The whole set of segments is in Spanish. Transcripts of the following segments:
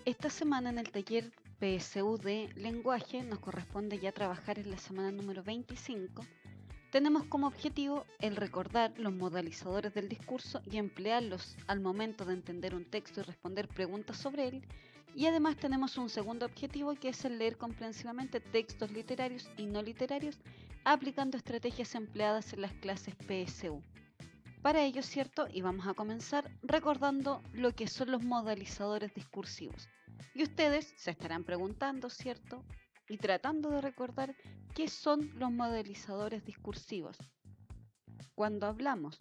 Esta semana en el taller PSU de lenguaje nos corresponde ya trabajar en la semana número 25. Tenemos como objetivo el recordar los modalizadores del discurso y emplearlos al momento de entender un texto y responder preguntas sobre él. Y además tenemos un segundo objetivo que es el leer comprensivamente textos literarios y no literarios aplicando estrategias empleadas en las clases PSU. Para ello, ¿cierto? Y vamos a comenzar recordando lo que son los modalizadores discursivos. Y ustedes se estarán preguntando, ¿cierto? Y tratando de recordar qué son los modalizadores discursivos. Cuando hablamos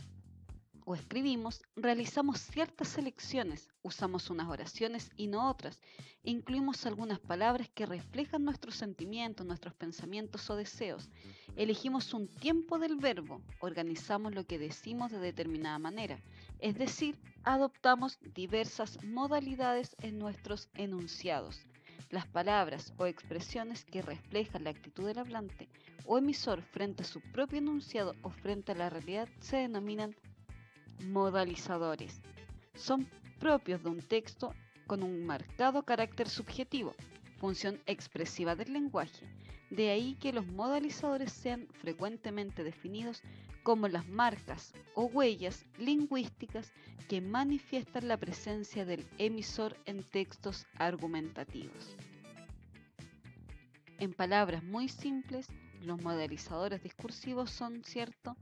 o escribimos, realizamos ciertas selecciones, usamos unas oraciones y no otras, incluimos algunas palabras que reflejan nuestros sentimientos, nuestros pensamientos o deseos, elegimos un tiempo del verbo, organizamos lo que decimos de determinada manera, es decir, adoptamos diversas modalidades en nuestros enunciados. Las palabras o expresiones que reflejan la actitud del hablante o emisor frente a su propio enunciado o frente a la realidad se denominan modalizadores. Son propios de un texto con un marcado carácter subjetivo, función expresiva del lenguaje. De ahí que los modalizadores sean frecuentemente definidos como las marcas o huellas lingüísticas que manifiestan la presencia del emisor en textos argumentativos. En palabras muy simples, los modalizadores discursivos son, ¿cierto?,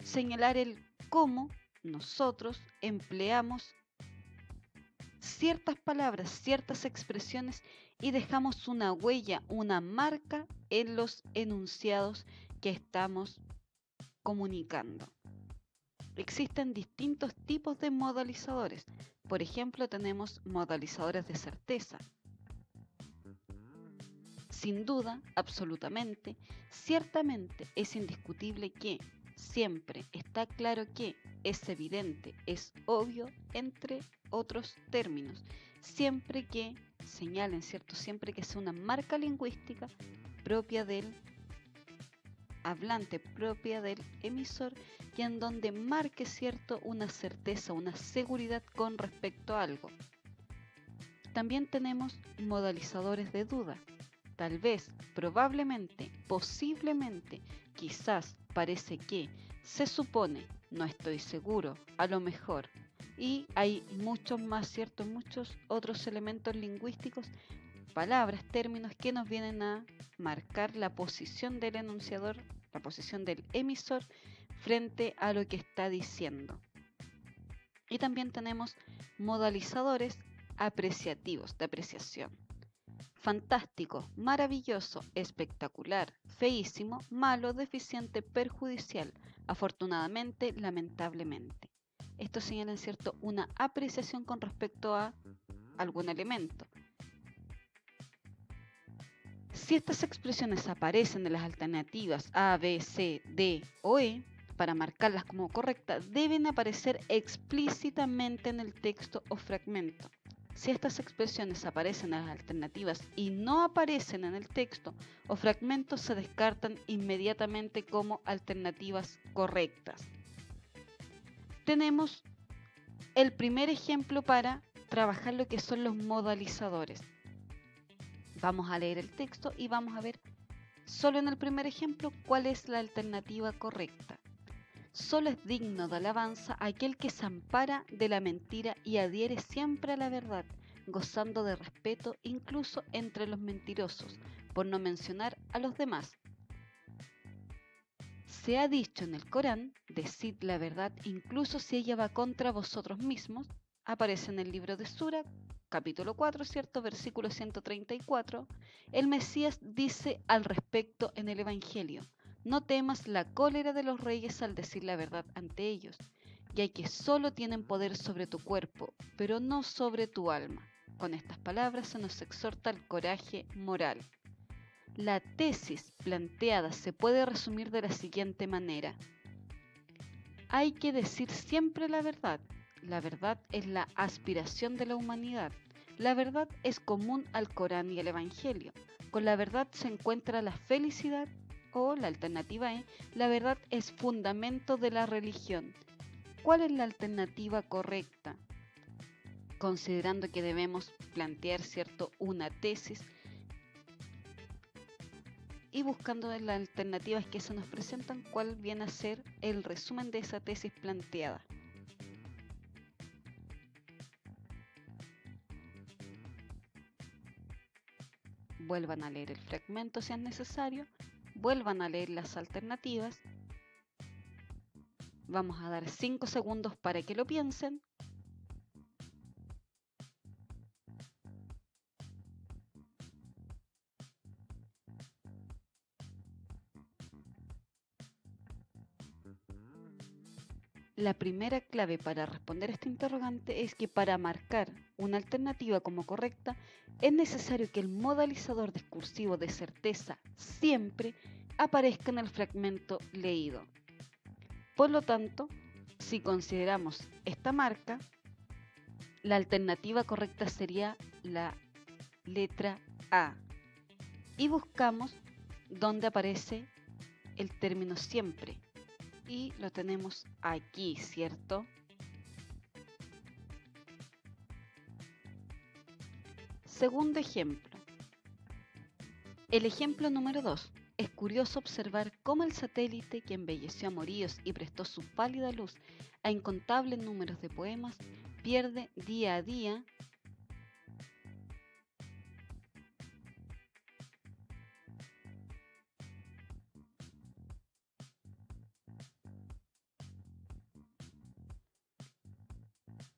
señalar el cómo nosotros empleamos ciertas palabras, ciertas expresiones y dejamos una huella, una marca en los enunciados que estamos comunicando. Existen distintos tipos de modalizadores. Por ejemplo, tenemos modalizadores de certeza. Sin duda, absolutamente, ciertamente es indiscutible que, siempre, está claro que, es evidente, es obvio, entre otros términos, siempre que señalen, ¿cierto? Siempre que sea una marca lingüística propia del hablante, propia del emisor, y en donde marque, ¿cierto?, una certeza, una seguridad con respecto a algo. También tenemos modalizadores de duda. Tal vez, probablemente, posiblemente, quizás, parece que, se supone, no estoy seguro, a lo mejor. Y hay muchos más, ¿cierto? Muchos otros elementos lingüísticos, palabras, términos que nos vienen a marcar la posición del enunciador, la posición del emisor frente a lo que está diciendo. Y también tenemos modalizadores apreciativos, de apreciación. Fantástico, maravilloso, espectacular, feísimo, malo, deficiente, perjudicial, afortunadamente, lamentablemente. Esto señala, ¿cierto?, una apreciación con respecto a algún elemento. Si estas expresiones aparecen en las alternativas A, B, C, D o E, para marcarlas como correctas, deben aparecer explícitamente en el texto o fragmento. Si estas expresiones aparecen en las alternativas y no aparecen en el texto o fragmento, se descartan inmediatamente como alternativas correctas. Tenemos el primer ejemplo para trabajar lo que son los modalizadores. Vamos a leer el texto y vamos a ver solo en el primer ejemplo cuál es la alternativa correcta. Solo es digno de alabanza aquel que se ampara de la mentira y adhiere siempre a la verdad, gozando de respeto incluso entre los mentirosos, por no mencionar a los demás. Se ha dicho en el Corán, decid la verdad incluso si ella va contra vosotros mismos. Aparece en el libro de Sura, capítulo 4, ¿cierto? Versículo 134. El Mesías dice al respecto en el Evangelio: no temas la cólera de los reyes al decir la verdad ante ellos, ya que solo tienen poder sobre tu cuerpo, pero no sobre tu alma. Con estas palabras se nos exhorta al coraje moral. La tesis planteada se puede resumir de la siguiente manera: hay que decir siempre la verdad. La verdad es la aspiración de la humanidad. La verdad es común al Corán y al Evangelio. Con la verdad se encuentra la felicidad, o la alternativa E, la verdad es fundamento de la religión. ¿Cuál es la alternativa correcta? considerando que debemos plantear, ¿cierto?, una tesis y buscando en las alternativas que se nos presentan cuál viene a ser el resumen de esa tesis planteada. Vuelvan a leer el fragmento si es necesario, vuelvan a leer las alternativas. Vamos a dar 5 segundos para que lo piensen. La primera clave para responder esta interrogante es que para marcar una alternativa como correcta es necesario que el modalizador discursivo de certeza siempre aparezca en el fragmento leído. Por lo tanto, si consideramos esta marca, la alternativa correcta sería la letra A y buscamos donde aparece el término siempre. Y lo tenemos aquí, ¿cierto? Segundo ejemplo. El ejemplo número 2. Es curioso observar cómo el satélite que embelleció a Morillos y prestó su pálida luz a incontables números de poemas pierde día a día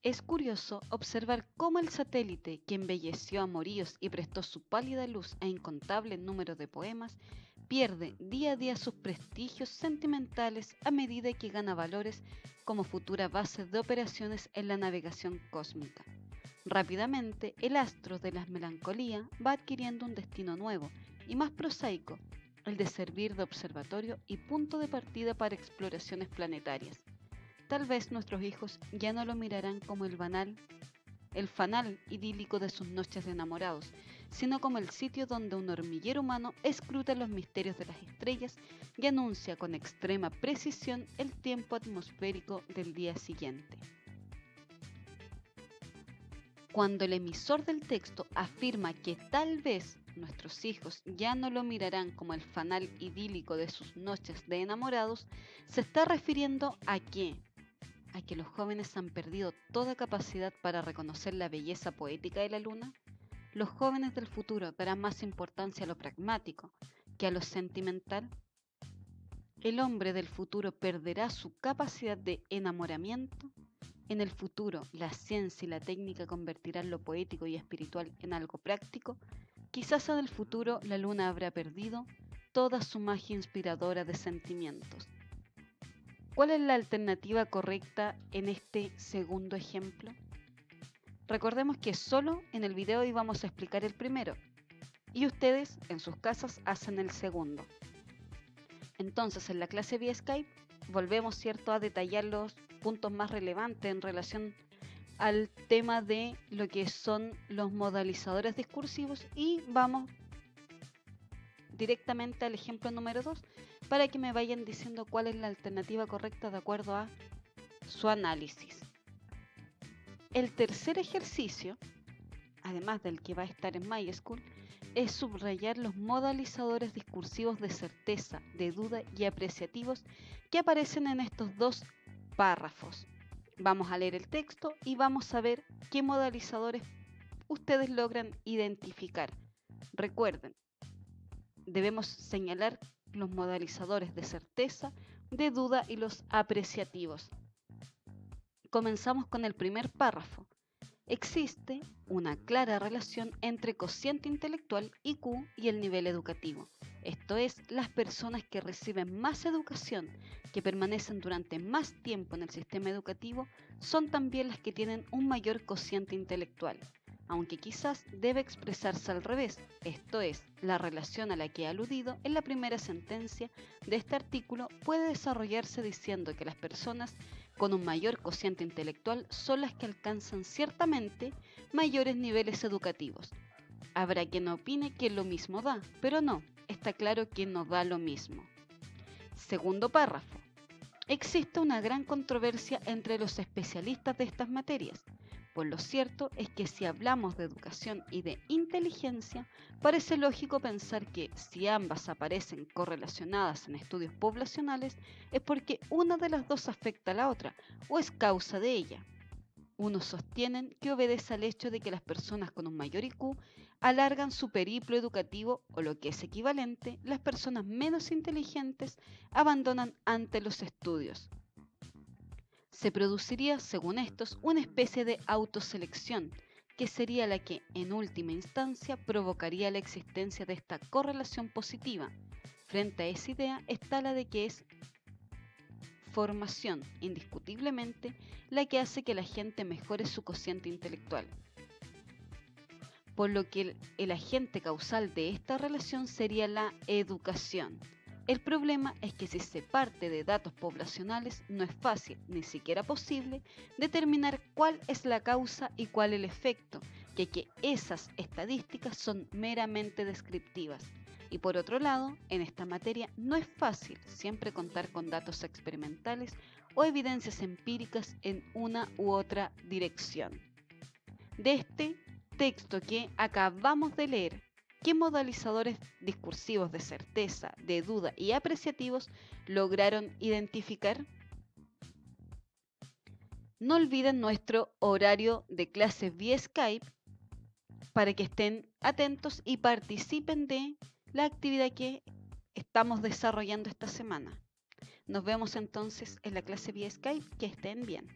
Es curioso observar cómo el satélite que embelleció a Morillos y prestó su pálida luz a incontables números de poemas pierde día a día sus prestigios sentimentales a medida que gana valores como futura base de operaciones en la navegación cósmica. Rápidamente, el astro de la melancolía va adquiriendo un destino nuevo y más prosaico, el de servir de observatorio y punto de partida para exploraciones planetarias. Tal vez nuestros hijos ya no lo mirarán como el fanal idílico de sus noches de enamorados, sino como el sitio donde un hormiguero humano escruta los misterios de las estrellas y anuncia con extrema precisión el tiempo atmosférico del día siguiente. Cuando el emisor del texto afirma que tal vez nuestros hijos ya no lo mirarán como el fanal idílico de sus noches de enamorados, se está refiriendo a que los jóvenes han perdido toda capacidad para reconocer la belleza poética de la luna. Los jóvenes del futuro darán más importancia a lo pragmático que a lo sentimental. El hombre del futuro perderá su capacidad de enamoramiento. En el futuro, la ciencia y la técnica convertirán lo poético y espiritual en algo práctico. Quizás en el futuro la luna habrá perdido toda su magia inspiradora de sentimientos. ¿Cuál es la alternativa correcta en este segundo ejemplo? Recordemos que solo en el video íbamos a explicar el primero y ustedes en sus casas hacen el segundo. Entonces en la clase vía Skype volvemos, ¿cierto?, a detallar los puntos más relevantes en relación al tema de lo que son los modalizadores discursivos y vamos directamente al ejemplo número 2 para que me vayan diciendo cuál es la alternativa correcta de acuerdo a su análisis. El tercer ejercicio, además del que va a estar en MySchool, es subrayar los modalizadores discursivos de certeza, de duda y apreciativos que aparecen en estos dos párrafos. Vamos a leer el texto y vamos a ver qué modalizadores ustedes logran identificar. Recuerden, debemos señalar los modalizadores de certeza, de duda y los apreciativos. Comenzamos con el primer párrafo. Existe una clara relación entre cociente intelectual, IQ, y el nivel educativo. Esto es, las personas que reciben más educación, que permanecen durante más tiempo en el sistema educativo, son también las que tienen un mayor cociente intelectual, aunque quizás debe expresarse al revés, esto es, la relación a la que he aludido en la primera sentencia de este artículo puede desarrollarse diciendo que las personas con un mayor cociente intelectual son las que alcanzan ciertamente mayores niveles educativos. Habrá quien opine que lo mismo da, pero no, está claro que no da lo mismo. Segundo párrafo. Existe una gran controversia entre los especialistas de estas materias. Pues lo cierto es que si hablamos de educación y de inteligencia, parece lógico pensar que si ambas aparecen correlacionadas en estudios poblacionales es porque una de las dos afecta a la otra o es causa de ella. Unos sostienen que obedece al hecho de que las personas con un mayor IQ alargan su periplo educativo o lo que es equivalente, las personas menos inteligentes abandonan antes los estudios. Se produciría, según estos, una especie de autoselección, que sería la que, en última instancia, provocaría la existencia de esta correlación positiva. Frente a esa idea está la de que es formación, indiscutiblemente, la que hace que la gente mejore su cociente intelectual. Por lo que el agente causal de esta relación sería la educación. El problema es que si se parte de datos poblacionales no es fácil, ni siquiera posible, determinar cuál es la causa y cuál el efecto, ya que esas estadísticas son meramente descriptivas. Y por otro lado, en esta materia no es fácil siempre contar con datos experimentales o evidencias empíricas en una u otra dirección. De este texto que acabamos de leer, ¿qué modalizadores discursivos de certeza, de duda y apreciativos lograron identificar? No olviden nuestro horario de clases vía Skype para que estén atentos y participen de la actividad que estamos desarrollando esta semana. Nos vemos entonces en la clase vía Skype. Que estén bien.